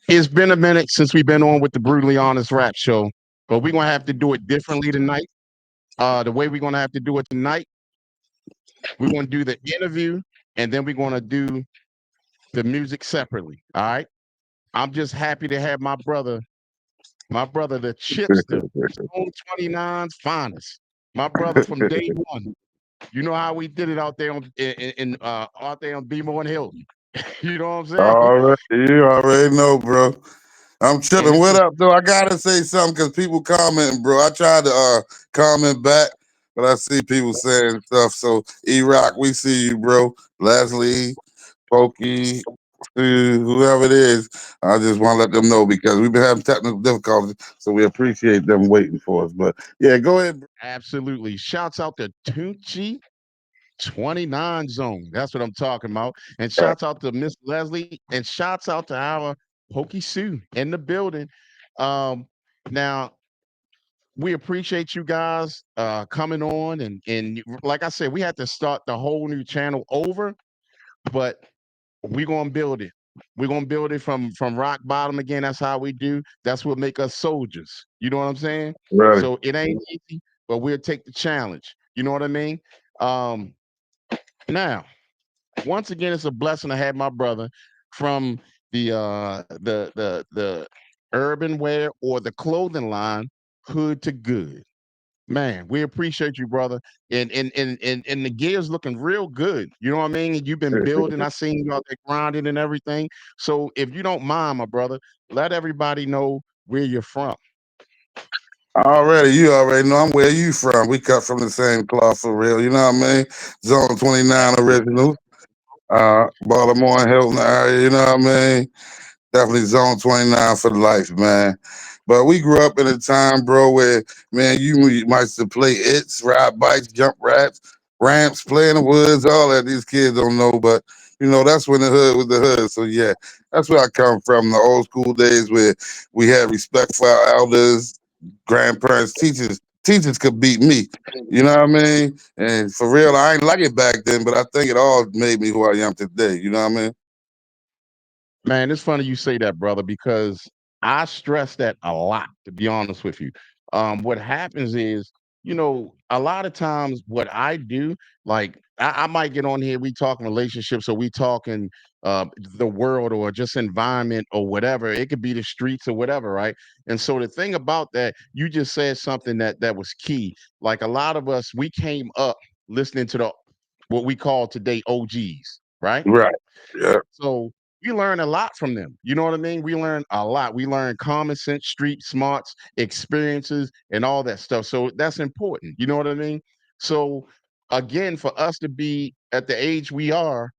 It's been a minute since we've been on with the Brutally Honest Rap Show, but we're gonna have to do it differently tonight. The way we're gonna have to do it tonight, we're gonna do the interview, and then we're gonna do the music separately. All right. I'm just happy to have my brother, the Chipsta, Zone 29's finest. My brother from day one. You know how we did it out there out there on Bemo and Hilton. You know what I'm saying? Already, you already know, bro. I'm And tripping. it's What a up, though? I gotta say something because people commenting, bro. I tried to comment back, but I see people saying stuff. So, E-Rock, we see you, bro. Leslie, Pokey, whoever it is, I just want to let them know because we've been having technical difficulties, so we appreciate them waiting for us. But yeah, go ahead, bro. absolutely. Shouts out to Tunchi 29 Zone. That's what I'm talking about. And shouts out to Miss Leslie and shouts out to our Pokey Sue in the building. Um, now we appreciate you guys coming on and like I said, we had to start the whole new channel over, but we're gonna build it. We're gonna build it from rock bottom again. That's how we do. That's what make us soldiers. You know what I'm saying? Ready. So it ain't easy, but we'll take the challenge. You know what I mean? Um, now, once again, it's a blessing to have my brother from the urban wear or the clothing line, hood to good. Man, we appreciate you, brother. And the gear's looking real good. You know what I mean? And you've been building. I seen you out there grinding and everything. So if you don't mind, my brother, let everybody know where you're from. Already, you already know I'm where you from. We cut from the same cloth for real. You know what I mean? Zone 29 original. Baltimore and Hilton area, you know what I mean? Definitely zone 29 for life, man. But we grew up in a time, bro, where, man, you might used to play its, ride bikes, jump ramps, play in the woods, all that these kids don't know. But, that's when the hood was the hood. So, yeah, that's where I come from, the old school days where we had respect for our elders, grandparents, teachers. Teachers could beat me. You know what I mean? And for real, I ain't like it back then, but I think it all made me who I am today. You know what I mean? Man, it's funny you say that, brother, because I stress that a lot, to be honest with you. What happens is, a lot of times what I do, like I might get on here, we talking relationships or we talking the world or just environment or whatever. It could be the streets or whatever, right? And so the thing about that, you just said something that was key. Like a lot of us, we came up listening to the what we call today OGs, right? Right. Yeah. So we learn a lot from them. You know what I mean? We learn a lot. We learn common sense, street smarts, experiences, and all that stuff. So that's important. You know what I mean? So again, for us to be at the age we are,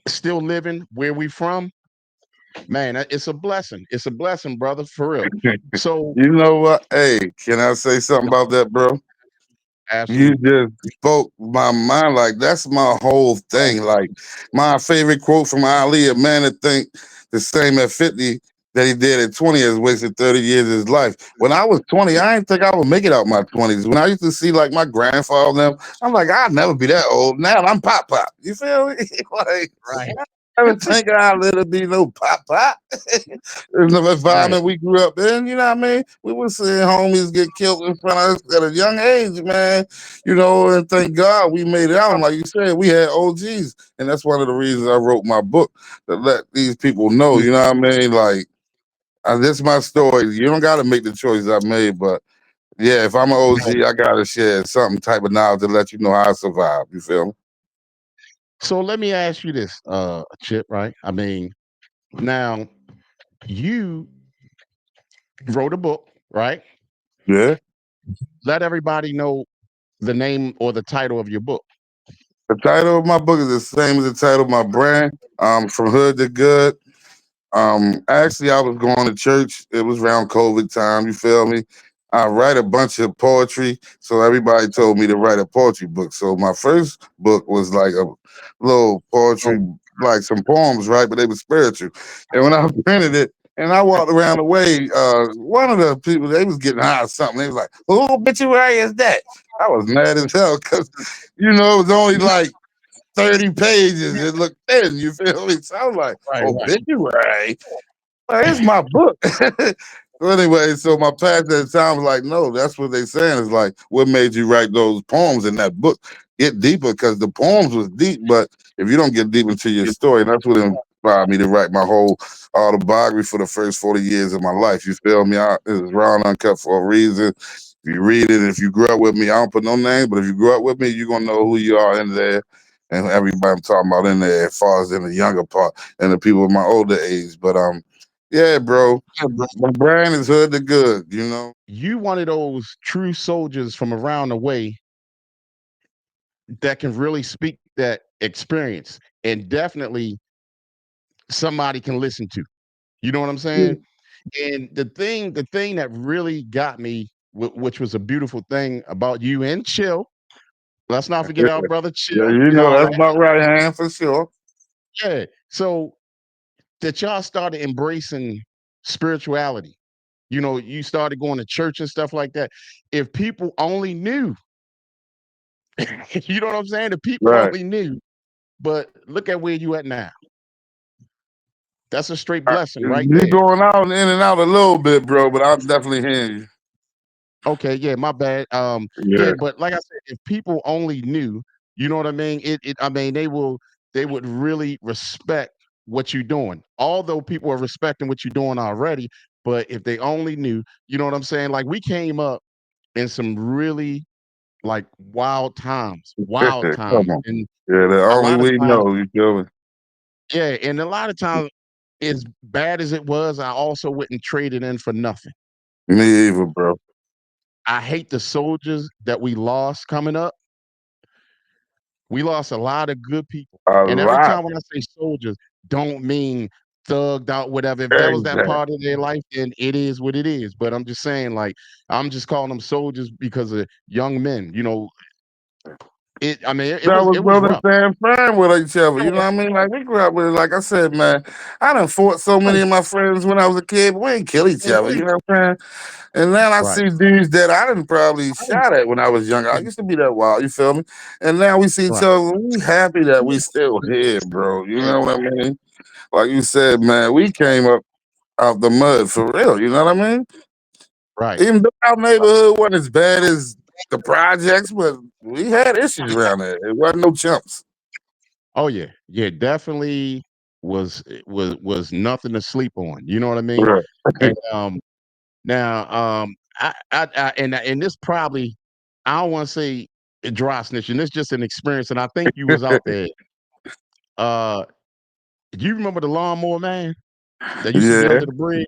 still living where we from, man, it's a blessing. It's a blessing, brother, for real. So You know what? Hey, can I say something about that, bro? You absolutely. just spoke my mind. Like that's my whole thing. Like my favorite quote from Ali: "A man that think the same at 50 that he did at 20 has wasted 30 years of his life." When I was 20, I didn't think I would make it out my 20s. When I used to see like my grandfather and them, I'm like, I'll never be that old. Now I'm pop pop. You feel me? Like Right. I didn't think I'd let it be no pop pop. In the Right. environment we grew up in, you know what I mean? We were seeing homies get killed in front of us at a young age, man. And thank God we made it out. And like you said, we had OGs. And that's one of the reasons I wrote my book to let these people know, you know what I mean? Like, this is my story. You don't got to make the choices I made, but yeah, if I'm an OG, I got to share some type of knowledge to let you know how I survived. You feel me? So let me ask you this, Chip, right? I mean, now you wrote a book, right? Yeah. Let everybody know the name or the title of your book. The title of my book is the same as the title of my brand, From Hood to Good. Actually, I was going to church. It was around COVID time. You feel me? I write a bunch of poetry, so everybody told me to write a poetry book. So my first book was like a little Oh, poetry, like some poems, right? But they were spiritual. And when I printed it, and I walked around the way, one of the people they was getting high or something. They was like, "Who obituary is that?" I was mad as hell because it was only like 30 pages. It looked thin, you feel me? So I was like, right, right. obituary. It's my book. So anyway, so my pastor at the time was like, no, that's what they saying is like, what made you write those poems in that book? Get deeper because the poems was deep, but if you don't get deep into your story, and that's what inspired me to write my whole autobiography for the first 40 years of my life. You feel me? It was Round Uncut for a reason. If you read it, if you grew up with me, I don't put no names, but if you grew up with me, you're gonna know who you are in there. And everybody I'm talking about in there, as far as in the younger part, and the people of my older age. But yeah, bro. My brain is hood to good, you know. You one of those true soldiers from around the way that can really speak that experience and definitely somebody can listen to. You know what I'm Yeah. saying? And the thing that really got me, which was a beautiful thing about you and Chill. Let's not forget our brother Yeah, Chill you and know all that's that. about right hand for sure. Yeah. So that y'all started embracing spirituality. You know, you started going to church and stuff like that. If people only knew, you know what I'm saying? If people Right. only knew. But look at where you at now. That's a straight I, blessing right you there. going out and in and out a little bit, bro, but I'm definitely hearing Okay, yeah, my bad. you. Yeah, Yeah. but like I said, if people only knew, you know what I mean? I mean, they would really respect what you're doing. Although people are respecting what you're doing already, but if they only knew, you know what I'm saying? Like we came up in some really like wild Come times. on. And Yeah, the a only lot of we times, know, you feel me? yeah, and a lot of times, as bad as it was, I also wouldn't trade it in for nothing. Me either, bro. I hate the soldiers that we lost coming up. We lost a lot of good people. A And every lot. time when I say soldiers, don't mean thugged out, whatever. If that was that Exactly. part of their life, then it is what it is. But I'm just saying, like, I'm just calling them soldiers because of young men. You know, I mean, That was it was brother rough. stand firm with each other. You know what I mean? Like we grew up with it. Like I said, man, I done fought so many of my friends when I was a kid, but we ain't kill each other. You know what I'm saying? And then I Right. see dudes that I didn't probably shot at when I was younger. I used to be that wild, you feel me? And now we see each Right. other. We happy that we still here, bro. You know what I mean? Like you said, man, we came up out the mud for real. You know what I mean? Right. Even though our neighborhood wasn't as bad as the projects, but we had issues around there. It wasn't no chumps. Oh yeah. Yeah, definitely was nothing to sleep on. You know what I mean? Right. And now and this probably I don't want to say dry snitching. It's just an experience, and I think you was out there. Uh, do you remember the lawnmower man that used to be Yeah, under the bridge?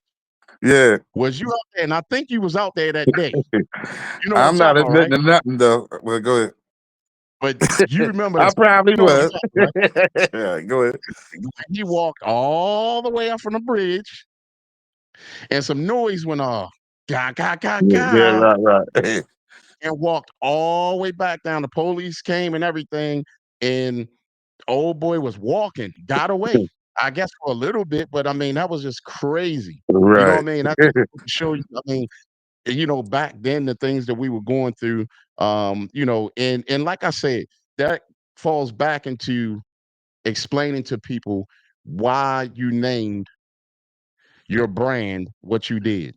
yeah. Was you out there? And I think you was out there that day. You know what I'm I'm not talking about, right? admitting to nothing though. Well, go ahead. But you remember I the probably story was. up, right? Go ahead. He walked all the way up from the bridge, and some noise went off. Ga ga ga Yeah, ga. right, right. And walked all the way back down. The police came and everything, and old boy was walking, got away. I guess for a little bit, but I mean that was just crazy. You know what Right. I mean? That just goes to show you. I mean, you know, back then the things that we were going through, you know, and like I said, that falls back into explaining to people why you named your brand what you did.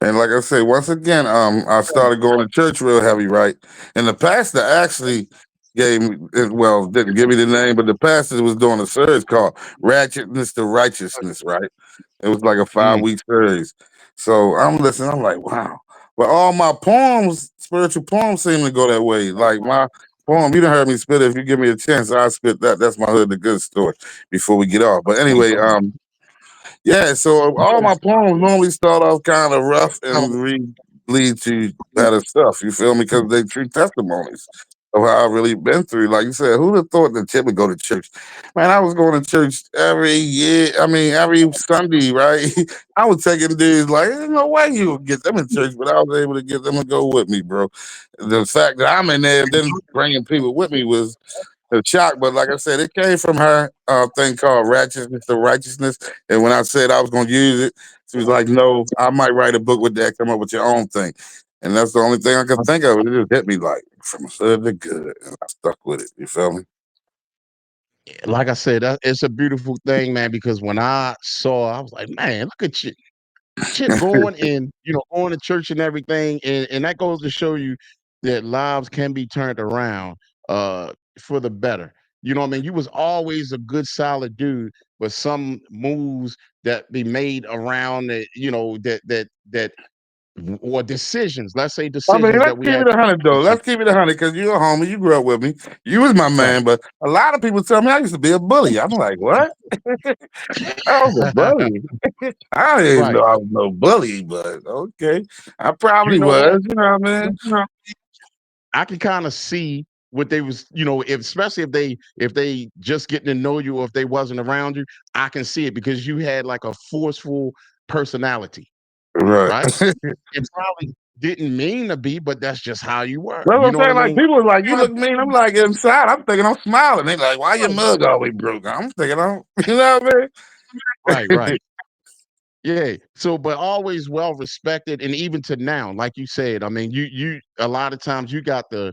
And like I say, once again, I started going to church real heavy, right? And the pastor actually gave me, well, didn't give me the name, but the pastor was doing a series called Ratchetness to Righteousness, right? It was like a Mm, 5 week series. So I'm listening, I'm like, wow. But all my poems, spiritual poems, seem to go that way. Like my poem, you done heard me spit it. If you give me a chance, I'll spit that. That's my hood, the good story before we get off. But anyway, yeah, so all my poems normally start off kind of rough and lead to better stuff. You feel me? Because they true testimonies of how I really been through. Like you said, who'd have thought that Chip would go to church? Man, I was going to church every year. I mean, every Sunday, right? I was taking dudes like, there's no way you would get them in church, but I was able to get them to go with me, bro. The fact that I'm in there and then bringing people with me was a shock. But like I said, it came from her thing called Righteousness to Righteousness. And when I said I was going to use it, she was like, "No, I might write a book with that. Come up with your own thing." And that's the only thing I could think of. It just hit me like from good to good, and I stuck with it. You feel me? like I said, it's a beautiful thing, man. Because when I saw, I was like, man, look at Chip going and going to church and everything, and that goes to show you that lives can be turned around uh for the better. You know what I mean? You was always a good solid dude, but some moves that be made around that, or decisions, let's say I mean, decisions let's that we keep had it 100 to though. make. Let's keep it 100 because you're a homie. You grew up with me. You was my Right. man. But a lot of people tell me I used to be a bully. I'm like, what? I was a bully. I didn't know Right. I was no bully, but okay. I You probably know what? was. You know what I mean? I can kind of see what they was, if especially if they just getting to know you or if they wasn't around you, I can see it because you had like a forceful personality, Right. right? That's It probably didn't mean to be, but that's just how you were. what You I'm know what I saying. Like mean? people was like, you look mean. I'm like inside. I'm thinking I'm smiling. They like, why your Right, mug always broke? I'm thinking I'm, you know what right, I mean? right. Yeah. So, but always well respected, and even to now, like you said, I mean, you a lot of times you got the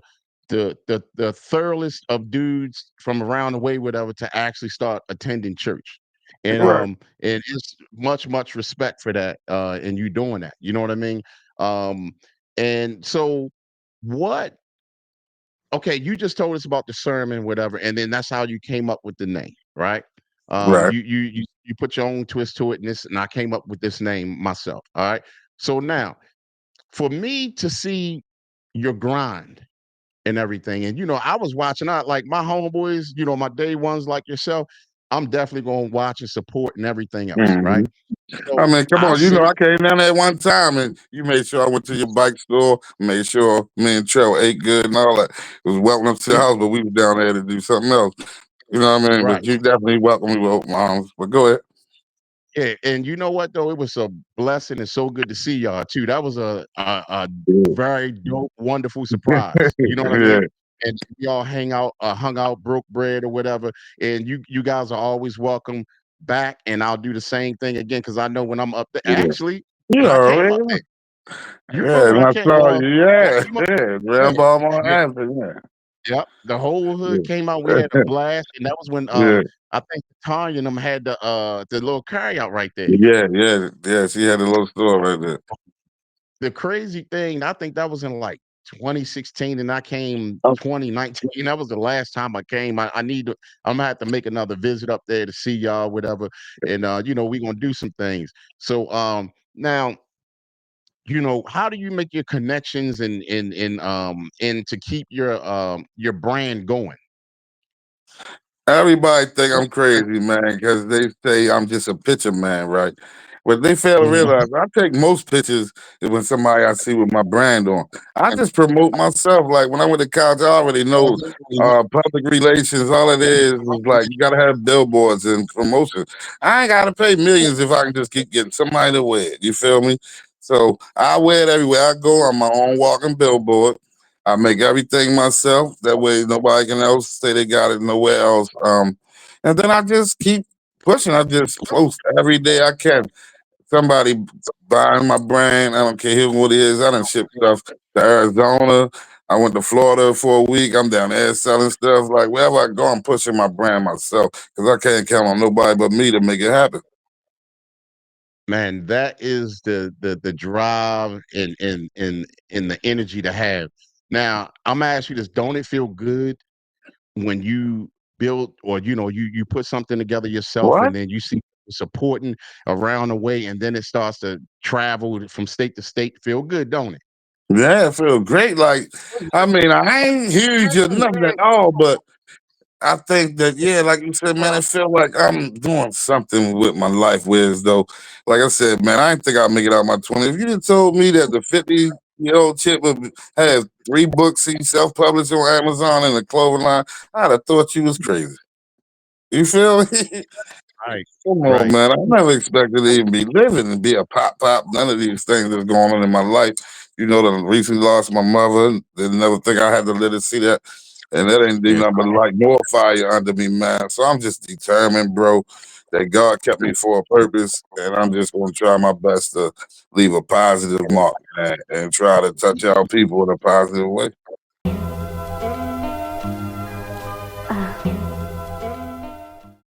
thoroughest of dudes from around the way, whatever, to actually start attending church, Right. and it's much respect for that, and you doing that. You know what I mean? Um, and so, what? Okay, you just told us about the sermon, whatever, and then that's how you came up with the name, right? Right. You put your own twist to it, and I came up with this name myself. All right. So now, for me to see your grind and everything, and I was watching out like my homeboys, my day ones like yourself. I'm definitely going to watch and support and everything else, right? Mhm. I So mean, come I on, you said, know, I came down there one time and you made sure I went to your bike store, made sure me and Trell ate good and all that. It was welcome up to the yeah, house, but we were down there to do something else. You know what I mean? But right. you definitely welcome me with open arms. But go ahead. Yeah, and you know what though? It was a blessing and so good to see y'all too. That was a Yeah. very dope, wonderful surprise. You know what I mean? Yeah, And we all hung out, broke bread or whatever. And you guys are always welcome back. And I'll do the same thing again because I know when I'm up there. yeah. Actually, You when I came up already. there, you know Yeah, when and I I came. saw Well, you. when I Yeah, came up yeah. there, Rambo on yeah, answer. Yeah. yep, the whole hood came out. We Yeah. had a blast, and that was when Yeah. I think Tanya and them had the little carryout right there. Yeah, yeah, yeah. She had a little store right there. The crazy thing, I think that was in like 2016, and I came Oh, 2019. That was the last time I came. I need to. I'm gonna have to make another visit up there to see y'all, whatever. And we're gonna do some things. So now, how do you make your connections and to keep your brand going? everybody think I'm crazy, man, because they say I'm just a picture man, right? But they fail to Mhm. realize I take most pictures when somebody I see with my brand on. I just promote myself. Like when I went to college, I already know public relations. All it is like you gotta have billboards and promotion. I ain't gotta pay millions if I can just keep getting somebody to wear it. You feel me? So I wear it everywhere I go. I'm my own walking billboard. I make everything myself. That way nobody can else say they got it nowhere else. And then I just keep pushing. I just post every day I can. Somebody buying my brand. I don't care who it is. I done ship stuff to Arizona. I went to Florida for a week. I'm down there selling stuff. Like wherever I go, I'm pushing my brand myself because I can't count on nobody but me to make it happen. Man, that is the drive and the energy to have. Now, I'm gonna ask you this: don't it feel good when you build or you put something together yourself What? and then you see people supporting around the way and then it starts to travel from state to state? Feel good, don't it? Yeah, it feels great. Like, I mean, I ain't huge or nothing at all, but I think that yeah, like you said, man, I feel like I'm doing something with my life. Whereas though, like I said, man, I didn't think I'd make it out my 20s. If you had told me that the 50-year-old chick would have 3 books he self-published on Amazon and a clothing line, I'd have thought you was crazy. You feel me? Right, Come on, right. man. I never expected to even be living and be a pop. None of these things that's going on in my life. You know, that I recently lost my mother. Didn't never think I had to live to see that. And that ain't do Yeah. nothing but like more fire under me, man. So I'm just determined, bro, that God kept me for a purpose. And I'm just going to try my best to leave a positive mark, man, and try to touch our people in a positive way.